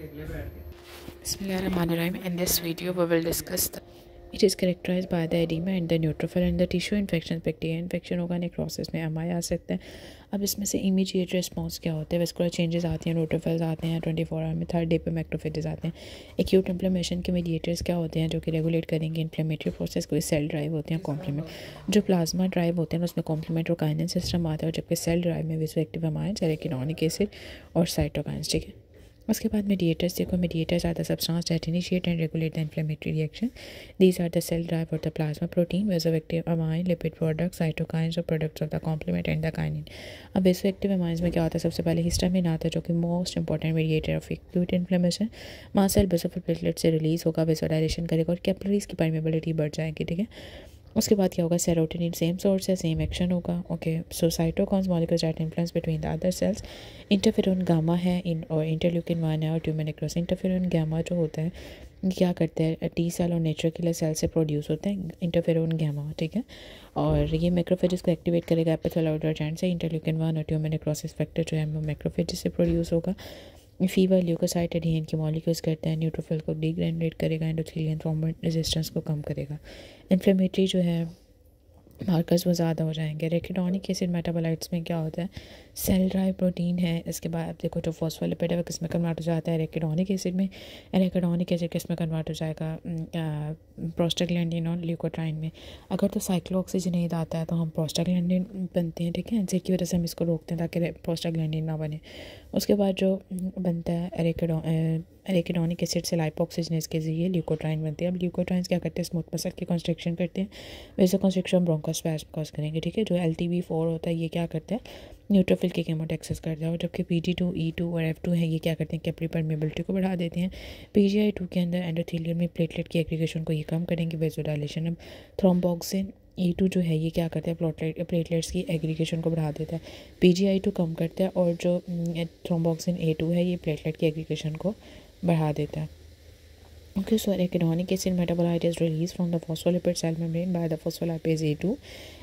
Bismillahirrahmanirrahim. In this video, we will discuss it is characterized by the edema and the neutrophil and the tissue infection. Bacteria infection होगा necrosis में MI आ सकते हैं। अब इसमें से immediate response क्या होता है? वेस्कुलर चेंजेस आते हैं, न्यूट्रोफिल्स आते हैं 24 आवर में, थर्ड डे पे मैक्रोफेजेस आते हैं। एक्यूट इन्फ्लेमेशन के मीडिएटर्स क्या होते हैं जो कि रेगुलेट करेंगे इन्फ्लेमेटरी प्रोसेस को? सेल ड्राइव होते हैं, कॉम्प्लीमेंट। जो प्लाज्मा ड्राइव होते हैं उसमें कॉम्प्लीमेंट और काइनेन सिस्टम आता है, और जबकि सेल ड्राइव में वेसोएक्टिव एमाइंस, एराकिडोनिक एसिड और साइटोकाइन्स। ठीक है, उसके बाद मीडिएटर्स देखो, mediators are the substances that initiate and regulate the inflammatory reaction. These are the cell derived और the plasma protein, vasoactive amine, lipid products, cytokines और products of the complement and the kinin. अब vasoactive amines में क्या होता है? सबसे पहले histamine आता है जो कि most important mediator of acute inflammation. Mast cell basophil platelet से रिलीज होगा, वेसोडाइलेशन करेगा और कैपिलरीज की परमेबिलिटी बढ़ जाएगी। ठीक है, उसके बाद क्या होगा? सेरोटोनिन सेम सोर्स है, सेम एक्शन होगा। Okay, so cytokines molecules that influence between the other sales. Interferon gamma है इन और इंटरल्यूकिन 1 है और ट्यूमर नेक्रोसिस। इंटरफेरोन गामा जो होता है क्या करते हैं? टी सेल और नेचुरल किलर सेल से प्रोड्यूस होते हैं इंटरफेरोन गामा। ठीक है, और ये मैक्रोफेजेस को एक्टिवेट करेगा एपिथेलियल जॉइंट से। इंटरल्यूकिन 1 और ट्यूमर नेक्रोसिस फैक्टर जो है वो मैक्रोफेजेस से प्रोड्यूस होगा। फीवर ल्यूकोसाइट एडेनिन के मॉलिक्यूल्स करते हैं, न्यूट्रोफिल को डीग्रेनुलेट करेगा, एंडोथेलियन थ्रोम्बोन रेजिस्टेंस को कम करेगा। इन्फ्लेमेटरी जो है मार्कर्स वो ज़्यादा हो जाएंगे। एराकिडोनिक एसिड मेटाबोलाइट्स में क्या होता है? सेल ड्राइव प्रोटीन है। इसके बाद देखो जो फॉस्फोलिपिड है वो किस में कन्वर्ट हो जाता है? एराकिडोनिक एसिड में। एराकिडोनिक एसिड किस में कन्वर्ट हो जाएगा? प्रोस्टाग्लैंडिन और ल्यूकोट्राइन में। अगर तो साइक्लोऑक्सीजनेज आता है तो हम प्रोस्टाग्लैंडिन बनते हैं। ठीक है, जिसकी वजह से हम इसको रोकते हैं ताकि प्रोस्टाग्लैंडिन ना बने। उसके बाद जो बनता है एराकिडोनिक एसिड से लाइपोऑक्सीजनेज के जरिए ल्यूकोट्राइन बनती है। अब ल्यूकोट्राइन्स क्या करते हैं? स्मूथ मसल की कंस्ट्रक्शन करते हैं, वैसे कंस्ट्रक्शन ब्रोंकोस्पैज्म कॉज करेंगे। ठीक है, जो LTB4 होता है ये क्या करता है? न्यूट्रोफिल की केमोटैक्सिस करता है। और जबकि PG2, E2 और F2 है ये क्या करते हैं? कैपिलरी परमेबिलिटी को बढ़ा देते हैं। PGI2 के अंदर एंडोथेलियम में प्लेटलेट की एग्रीगेशन को ये कम करेंगे, वेसोडाइलेशन। अब थ्रोम्बोक्सिन E2 जो है ये क्या करता है? प्लेटलेट्स की एग्रीगेशन को बढ़ा देता है। PGI2 कम करता है और जो थ्रोम्बोक्सिन A2 है ये प्लेटलेट की एग्रीगेशन को बढ़ा देता है। Okay, so arachidonic acid metabolite is released from the phospholipid cell membrane by the phospholipase A2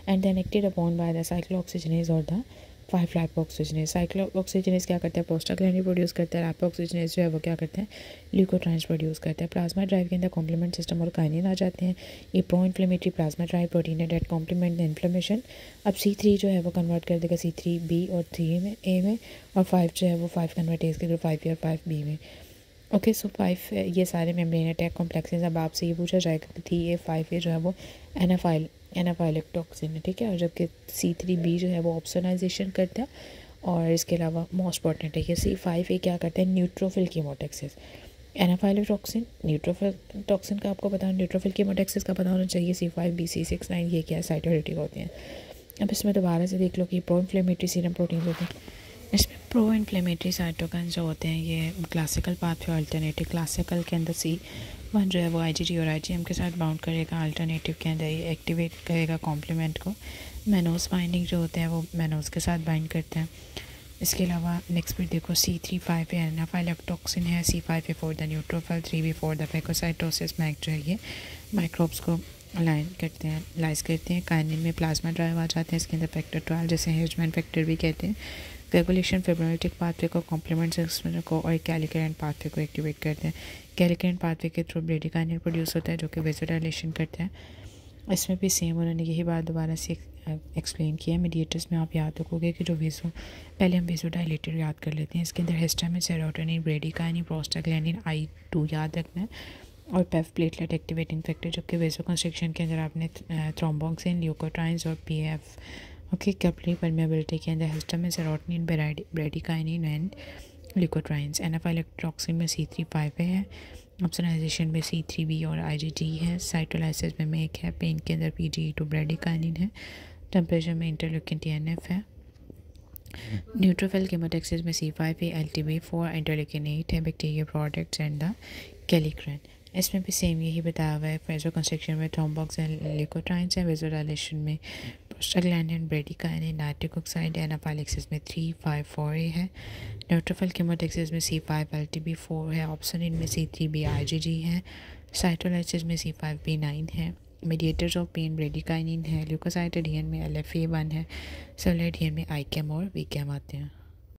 and then acted upon by the cyclooxygenase or the 5-lipoxygenase. cyclooxygenase क्या करता है? प्रोस्टाग्लैंडिन प्रोड्यूस करता है। लाइपोऑक्सीजनेज जो है वो क्या करते हैं? ल्यूकोट्राइन्स प्रोड्यूस करता है। प्लाज्मा ड्राइव के अंदर कॉम्प्लीमेंट सिस्टम और काइनिन आ जाते हैं। ये pro inflammatory plasma drive protein है डेट कॉम्प्लीमेंट द इन्फ्लेमेशन। अब C3 जो है वो कन्वर्ट कर देगा C3B और 3 में A में, और 5 जो है वो 5 कन्वर्टेज के थ्रू 5A और 5B में। ओके, सो 5 ये सारे मेम्ब्रेन अटैक कॉम्प्लेक्सेस। अब आपसे ये पूछा जाएगा कि 3A 5A जो है वो एनाफाइलिक टॉक्सिन है। ठीक है, और जबकि C3B जो है वो ऑप्सोनाइजेशन करता है, और इसके अलावा मोस्ट इंपॉर्टेंट है कि C5A क्या करता है? Neutrophil chemotaxis. Anaphylatoxin, neutrophil toxin का आपको पता है, न्यूट्रोफिल कीमोटैक्सिस का पता होना चाहिए। C5B C6 9 ये क्या है? साइटोलिटिक होते हैं। अब इसमें दोबारा से देख लो कि प्रो इन्फ्लेमेटरी सीरम प्रोटीन होते हैं। इसमें प्रो इन्फ्लेमेटरी साइटोकाइन्स जो होते हैं ये क्लासिकल पाथवे, अल्टरनेटिव। क्लासिकल के अंदर C1 जो है वो IgG और IgM के साथ बाउंड करेगा। अल्टरनेटिव के अंदर ये एक्टिवेट करेगा कॉम्प्लीमेंट को। मैनोस बाइंडिंग जो होते हैं वो मैनोस के साथ बाइंड करते हैं। इसके अलावा नेक्स्ट फिर देखो C3-5A एनाफाइलिक टॉक्सिन है। C5A for the neutrophil, 3B for the phagocytosis. MAC जो है ये माइक्रोब्स को लाइज करते हैं। काइनिन में प्लाज्मा ड्राइव आ जाते हैं, इसके अंदर फैक्टर 12 जैसे हेजमैन फैक्टर भी कहते हैं। रेगुलेशन फिब्रोनेटिक पाथवे को, कॉम्प्लीमेंट सिस्टम को और कैलिकरेंट पाथवे को एक्टिवेट करते हैं। कैलिकरेंट पाथवे के थ्रू ब्रेडिकाइनिन प्रोड्यूस होता है जो कि वेसोडाइलेशन करता है। इसमें भी सेम उन्होंने यही बात दोबारा से एक्सप्लेन किया है। मीडिएटर्स में आप याद रखोगे कि जो पहले हम वेसोडाइलेटर याद कर लेते हैं। इसके अंदर histamine, serotonin, bradykinin, prostaglandin, I2 याद रखना है, और पेफ प्लेटलेट एक्टिवेटिंग फैक्टर। जबकि वेसो कंस्ट्रक्शन के अंदर आपने थ्रोम्बोक्सिन, ल्यूकोट्राइन्स और PF। ओके, कैपिलरी परमेबिलिटी के अंदर histamine, serotonin, bradykinin and leukotrienes. Anaphylatoxin में C3-5A है। ऑप्सोनाइजेशन में C3B और IgG है। साइटोलाइसिस में MEK है। पेन के अंदर PGE2 ब्रेडिकाइनिन है। टेम्परेचर में इंटरल्यूकिन TNF है। न्यूट्रोफिल केमोटैक्सिस में C5A, LTB4, इंटरल्यूकिन 8 है। Bacteria products and the kallikrein. इसमें भी सेम यही बताया हुआ है। वेसो कंस्ट्रक्शन में थ्रोम्बोक्सिन, ल्यूकोट्राइन्स है। वेसोडाइलेशन में prostaglandin, bradykinin, nitric oxide. Anaphylaxis में 3-5-4A है। न्यूट्रोफिल केमोटैक्सिस में C5 LTB4 है। ऑप्सोनिन में C3B IgG है। साइटोलाइसिस में C5B9 है। मीडिएटर्स ऑफ पेन ब्रेडिकाइनिन है। ल्यूकोसाइट एडियन में LFA1 है। सेलुलर एडियन में ICAM और VCAM आते हैं।